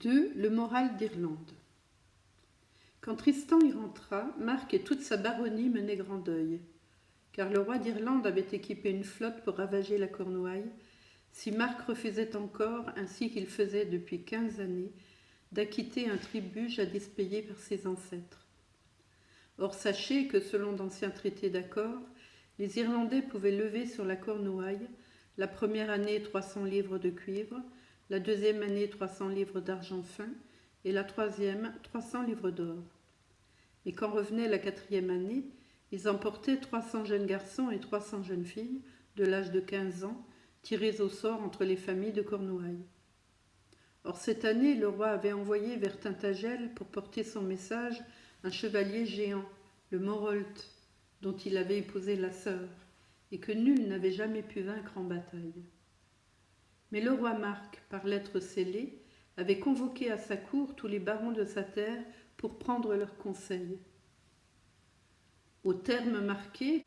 2. Le moral d'Irlande. Quand Tristan y rentra, Marc et toute sa baronnie menaient grand deuil, car le roi d'Irlande avait équipé une flotte pour ravager la Cornouaille, si Marc refusait encore, ainsi qu'il faisait depuis 15 années, d'acquitter un tribut jadis payé par ses ancêtres. Or sachez que selon d'anciens traités d'accord, les Irlandais pouvaient lever sur la Cornouaille la première année 300 livres de cuivre, la deuxième année 300 livres d'argent fin et la troisième 300 livres d'or. Et quand revenait la quatrième année, ils emportaient 300 jeunes garçons et 300 jeunes filles de l'âge de 15 ans, tirés au sort entre les familles de Cornouailles. Or cette année, le roi avait envoyé vers Tintagel pour porter son message un chevalier géant, le Morolt, dont il avait épousé la sœur, et que nul n'avait jamais pu vaincre en bataille. Mais le roi Marc, par lettre scellée, avait convoqué à sa cour tous les barons de sa terre pour prendre leur conseil. Au terme marqué,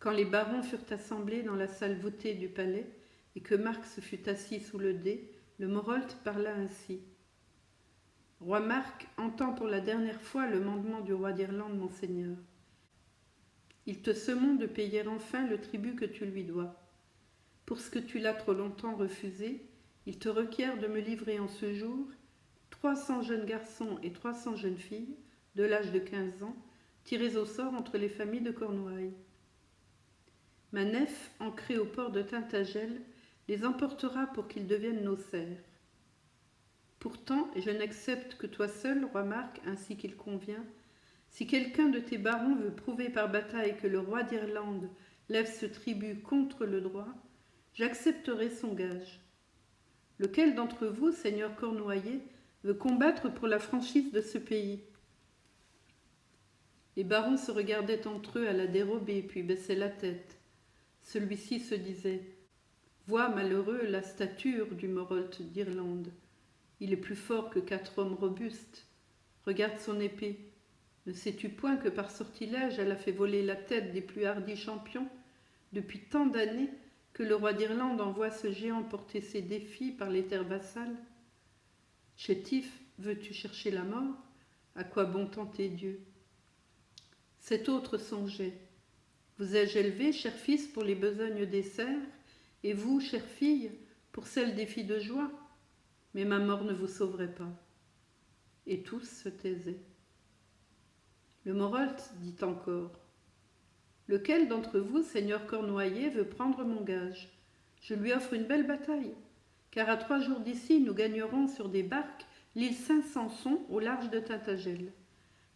quand les barons furent assemblés dans la salle voûtée du palais et que Marc se fut assis sous le dais, le Morolt parla ainsi. « Roi Marc entend pour la dernière fois le mandement du roi d'Irlande, mon seigneur. Il te sommande de payer enfin le tribut que tu lui dois. Pour ce que tu l'as trop longtemps refusé, il te requiert de me livrer en ce jour 300 jeunes garçons et 300 jeunes filles, de l'âge de 15 ans, tirés au sort entre les familles de Cornouailles. Ma nef, ancrée au port de Tintagel, les emportera pour qu'ils deviennent nos serfs. Pourtant, je n'accepte que toi seul, roi Marc, ainsi qu'il convient. Si quelqu'un de tes barons veut prouver par bataille que le roi d'Irlande lève ce tribut contre le droit, j'accepterai son gage. Lequel d'entre vous, seigneur cornouaillais, veut combattre pour la franchise de ce pays ? Les barons se regardaient entre eux à la dérobée, puis baissaient la tête. Celui-ci se disait « Vois, malheureux, la stature du Morolt d'Irlande. Il est plus fort que 4 hommes robustes. Regarde son épée. Ne sais-tu point que par sortilège elle a fait voler la tête des plus hardis champions depuis tant d'années que le roi d'Irlande envoie ce géant porter ses défis par les terres vassales ? Chétif, veux-tu chercher la mort ? À quoi bon tenter Dieu ? Cet autre songeait. Vous ai-je élevé, cher fils, pour les besognes des serfs, et vous, chère fille, pour celles des filles de joie ? Mais ma mort ne vous sauverait pas. Et tous se taisaient. Le Morolt dit encore. Lequel d'entre vous, seigneur cornouaillais, veut prendre mon gage ? Je lui offre une belle bataille, car à 3 jours d'ici, nous gagnerons sur des barques l'île Saint-Samson au large de Tintagel.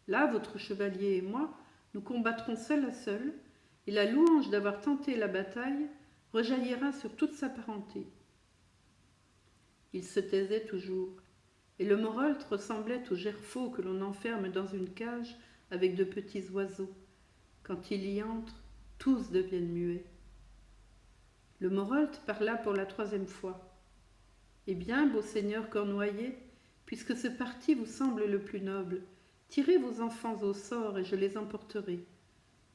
Là, votre chevalier et moi, nous combattrons seul à seul, et la louange d'avoir tenté la bataille rejaillira sur toute sa parenté. Il se taisait toujours, et le Morolt ressemblait au gerfaut que l'on enferme dans une cage avec de petits oiseaux. Quand il y entre, tous deviennent muets. Le Morolt parla pour la 3e fois. « Eh bien, beau seigneur cornouaillais, puisque ce parti vous semble le plus noble, tirez vos enfants au sort et je les emporterai.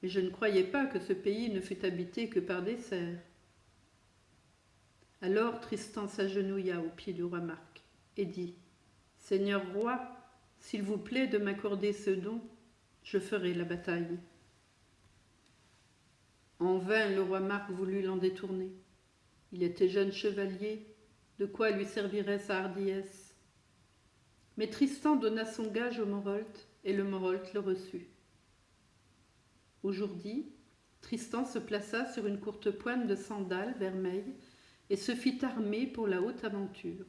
Mais je ne croyais pas que ce pays ne fût habité que par des serfs. » Alors Tristan s'agenouilla aux pieds du roi Marc et dit « Seigneur roi, s'il vous plaît de m'accorder ce don, je ferai la bataille. » En vain le roi Marc voulut l'en détourner. Il était jeune chevalier, de quoi lui servirait sa hardiesse ? Mais Tristan donna son gage au Morolt, et le Morolt le reçut. Au jour dit, Tristan se plaça sur une courte pointe de sandales vermeilles et se fit armer pour la haute aventure.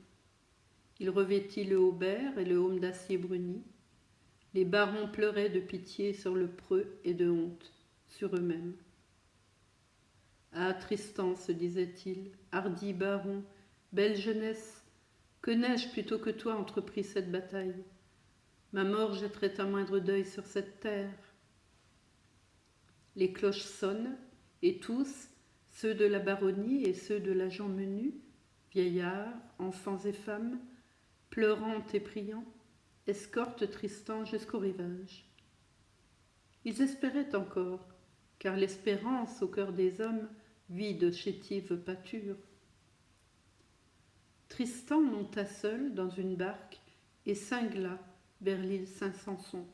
Il revêtit le haubert et le aume d'acier bruni. Les barons pleuraient de pitié sur le preux et de honte sur eux-mêmes. « Ah, Tristan, se disait-il, hardi baron, belle jeunesse, que n'ai-je plutôt que toi entrepris cette bataille ? Ma mort jetterait un moindre deuil sur cette terre. » Les cloches sonnent, et tous, ceux de la baronnie et ceux de la gens menus, vieillards, enfants et femmes, pleurant et priant, escortent Tristan jusqu'au rivage. Ils espéraient encore, car l'espérance au cœur des hommes vit de chétives pâtures. Tristan monta seul dans une barque et cingla vers l'île Saint-Samson.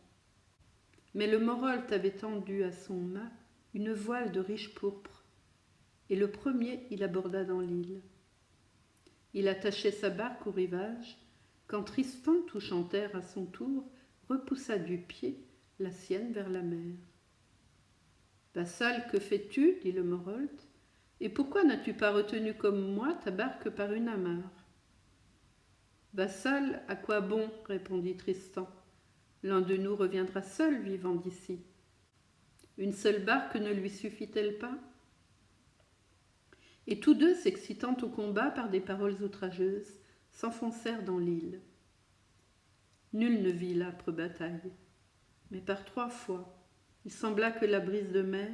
Mais le Morolt avait tendu à son mât une voile de riche pourpre, et le premier il aborda dans l'île. Il attachait sa barque au rivage, quand Tristan, touchant terre à son tour, repoussa du pied la sienne vers la mer. « Vassal, que fais-tu » dit le Morolt. « Et pourquoi n'as-tu pas retenu comme moi ta barque par une amarre ?»« Vassal, à quoi bon ?» répondit Tristan. « L'un de nous reviendra seul vivant d'ici. Une seule barque ne lui suffit-elle pas ?» Et tous deux, s'excitant au combat par des paroles outrageuses, s'enfoncèrent dans l'île. Nul ne vit l'âpre bataille, mais par 3 fois, il sembla que la brise de mer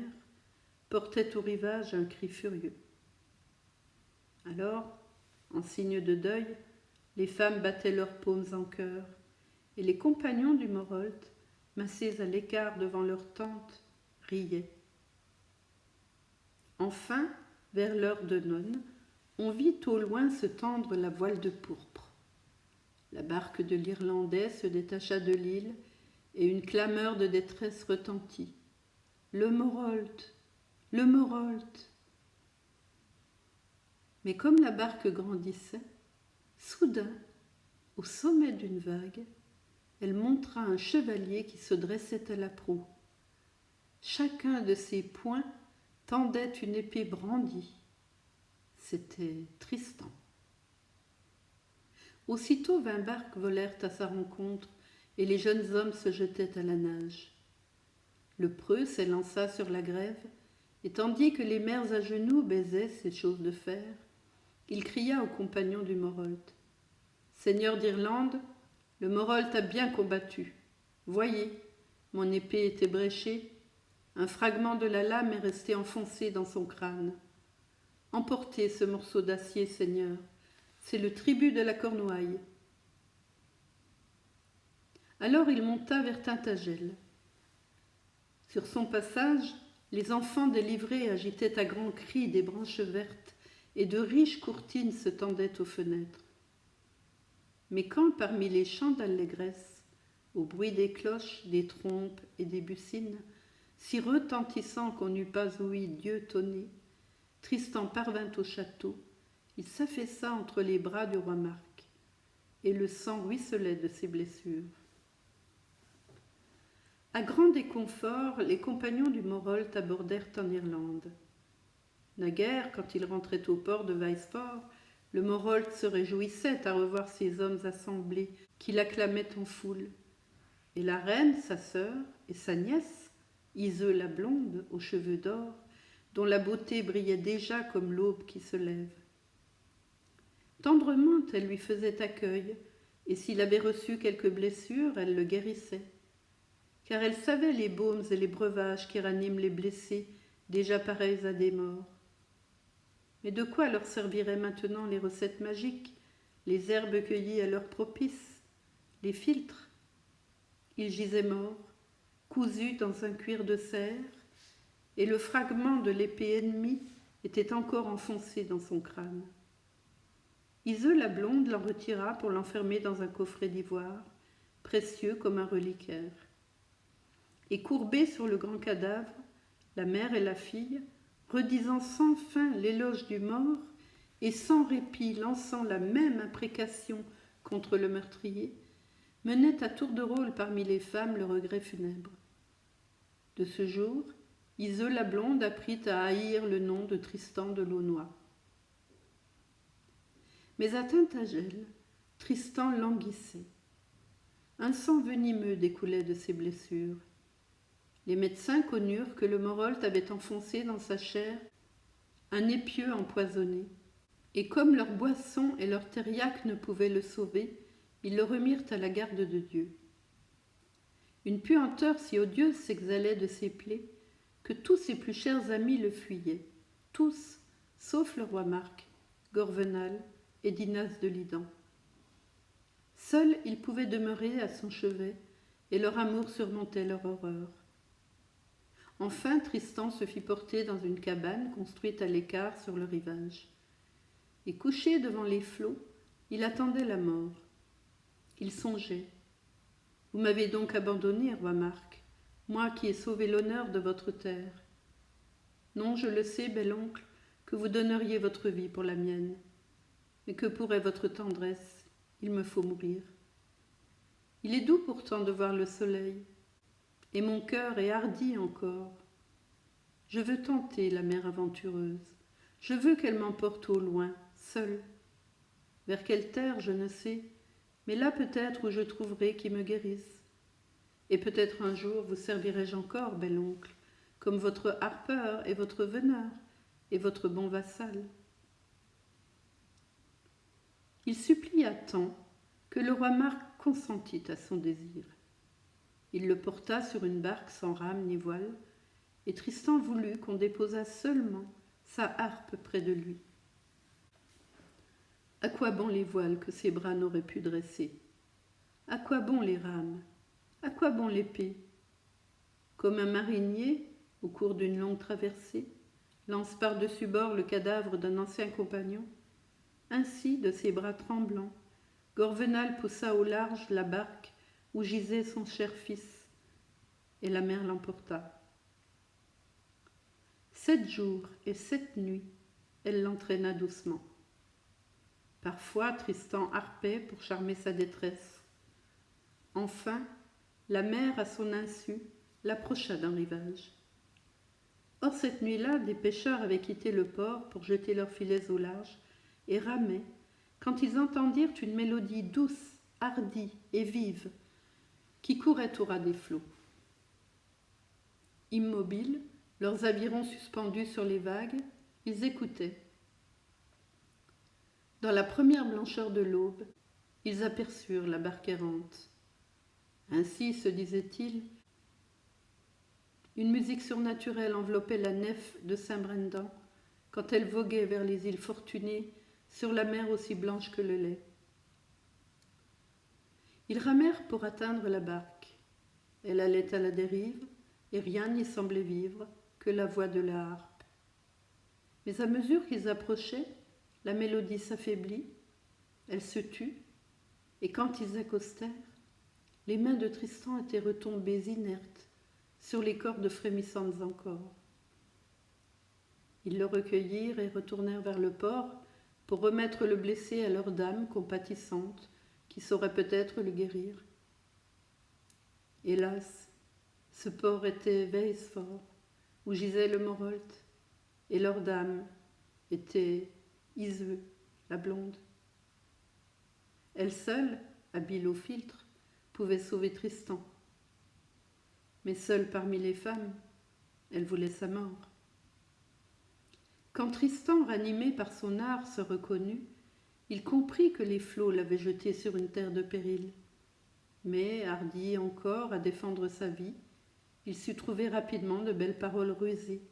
portait au rivage un cri furieux. Alors, en signe de deuil, les femmes battaient leurs paumes en chœur, et les compagnons du Morolt, massés à l'écart devant leur tente, riaient. Enfin, vers l'heure de none, on vit au loin se tendre la voile de pourpre. La barque de l'Irlandais se détacha de l'île et une clameur de détresse retentit. « Le Morolt ! Le Morolt !» Mais comme la barque grandissait, soudain, au sommet d'une vague, elle montra un chevalier qui se dressait à la proue. Chacun de ses poings tendait une épée brandie. C'était Tristan. Aussitôt 20 barques volèrent à sa rencontre et les jeunes hommes se jetaient à la nage. Le preux s'élança sur la grève et tandis que les mères à genoux baisaient ces choses de fer, il cria aux compagnons du Morolt. « Seigneur d'Irlande, le Morolt a bien combattu. Voyez, mon épée est ébréchée. Un fragment de la lame est resté enfoncé dans son crâne. Emportez ce morceau d'acier, Seigneur. C'est le tribut de la Cornouaille. » Alors il monta vers Tintagel. Sur son passage, les enfants délivrés agitaient à grands cris des branches vertes et de riches courtines se tendaient aux fenêtres. Mais quand, parmi les chants d'allégresse, au bruit des cloches, des trompes et des buccines, si retentissant qu'on n'eût pas ouï Dieu tonner, Tristan parvint au château, il s'affaissa entre les bras du roi Marc, et le sang ruisselait de ses blessures. À grand déconfort, les compagnons du Morolt abordèrent en Irlande. Naguère, quand ils rentraient au port de Weisfort, le Morolt se réjouissait à revoir ces hommes assemblés qui l'acclamaient en foule. Et la reine, sa sœur, et sa nièce, Iseux la blonde, aux cheveux d'or, dont la beauté brillait déjà comme l'aube qui se lève. Tendrement, elle lui faisait accueil, et s'il avait reçu quelques blessures, elle le guérissait. Car elle savait les baumes et les breuvages qui raniment les blessés, déjà pareils à des morts. Mais de quoi leur serviraient maintenant les recettes magiques, les herbes cueillies à l'heure propice, les philtres? Il gisait mort, cousu dans un cuir de cerf, et le fragment de l'épée ennemie était encore enfoncé dans son crâne. Iseux la blonde l'en retira pour l'enfermer dans un coffret d'ivoire, précieux comme un reliquaire. Et courbées sur le grand cadavre, la mère et la fille, redisant sans fin l'éloge du mort et sans répit lançant la même imprécation contre le meurtrier, menaient à tour de rôle parmi les femmes le regret funèbre. De ce jour, Iseux la blonde apprit à haïr le nom de Tristan de Launois. Mais à Tintagel, Tristan languissait. Un sang venimeux découlait de ses blessures. Les médecins connurent que le Morolt avait enfoncé dans sa chair un épieu empoisonné, et comme leur boisson et leur thériaque ne pouvaient le sauver, ils le remirent à la garde de Dieu. Une puanteur si odieuse s'exhalait de ses plaies que tous ses plus chers amis le fuyaient, tous, sauf le roi Marc, Gorvenal et Dinas de Lidan. Seul il pouvait demeurer à son chevet, et leur amour surmontait leur horreur. Enfin, Tristan se fit porter dans une cabane construite à l'écart sur le rivage. Et couché devant les flots, il attendait la mort. Il songeait. Vous m'avez donc abandonné, roi Marc, moi qui ai sauvé l'honneur de votre terre. Non, je le sais, bel oncle, que vous donneriez votre vie pour la mienne. Mais que pourrait votre tendresse? Il me faut mourir. Il est doux pourtant de voir le soleil, et mon cœur est hardi encore. Je veux tenter la mer aventureuse, je veux qu'elle m'emporte au loin, seule. Vers quelle terre, je ne sais, mais là peut-être où je trouverai qui me guérisse. Et peut-être un jour vous servirai-je encore, bel oncle, comme votre harpeur et votre veneur, et votre bon vassal. Il supplia tant que le roi Marc consentit à son désir. Il le porta sur une barque sans rame ni voile, et Tristan voulut qu'on déposât seulement sa harpe près de lui. À quoi bon les voiles que ses bras n'auraient pu dresser? À quoi bon les rames? À quoi bon l'épée? Comme un marinier, au cours d'une longue traversée, lance par-dessus bord le cadavre d'un ancien compagnon, ainsi, de ses bras tremblants, Gorvenal poussa au large la barque où gisait son cher fils, et la mer l'emporta. 7 jours et 7 nuits, elle l'entraîna doucement. Parfois, Tristan harpait pour charmer sa détresse. Enfin, la mer, à son insu, l'approcha d'un rivage. Or, cette nuit-là, des pêcheurs avaient quitté le port pour jeter leurs filets au large et ramaient, quand ils entendirent une mélodie douce, hardie et vive qui courait au ras des flots. Immobiles, leurs avirons suspendus sur les vagues, ils écoutaient. Dans la première blancheur de l'aube, ils aperçurent la barque errante. Ainsi, se disait-il, une musique surnaturelle enveloppait la nef de Saint-Brendan quand elle voguait vers les îles Fortunées sur la mer aussi blanche que le lait. Ils ramèrent pour atteindre la barque. Elle allait à la dérive et rien n'y semblait vivre que la voix de la harpe. Mais à mesure qu'ils approchaient, la mélodie s'affaiblit, elle se tut, et quand ils accostèrent, les mains de Tristan étaient retombées inertes sur les cordes frémissantes encore. Ils le recueillirent et retournèrent vers le port pour remettre le blessé à leur dame compatissante qui saurait peut-être le guérir. Hélas, ce port était Weisfort, où gisait le Morolt, et leur dame était Iseux, la blonde. Elle seule, habile au philtre, pouvait sauver Tristan. Mais seule parmi les femmes, elle voulait sa mort. Quand Tristan, ranimé par son art, se reconnut, il comprit que les flots l'avaient jeté sur une terre de péril. Mais, hardi encore à défendre sa vie, il sut trouver rapidement de belles paroles rusées.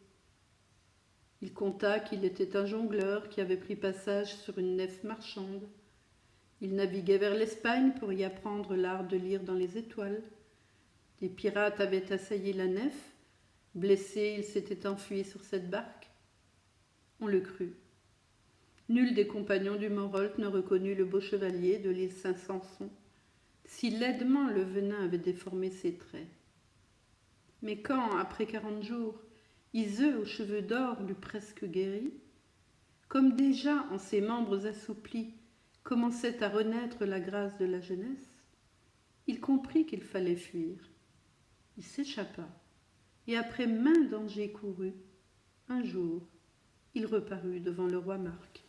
Il conta qu'il était un jongleur qui avait pris passage sur une nef marchande. Il naviguait vers l'Espagne pour y apprendre l'art de lire dans les étoiles. Des pirates avaient assailli la nef. Blessé, il s'était enfui sur cette barque. On le crut. Nul des compagnons du Morolt ne reconnut le beau chevalier de l'île Saint-Samson, si laidement le venin avait déformé ses traits. Mais quand, après 40 jours, Iseux aux cheveux d'or l'eut presque guéri, comme déjà en ses membres assouplis commençait à renaître la grâce de la jeunesse, il comprit qu'il fallait fuir. Il s'échappa, et après maints dangers courus, un jour, il reparut devant le roi Marc.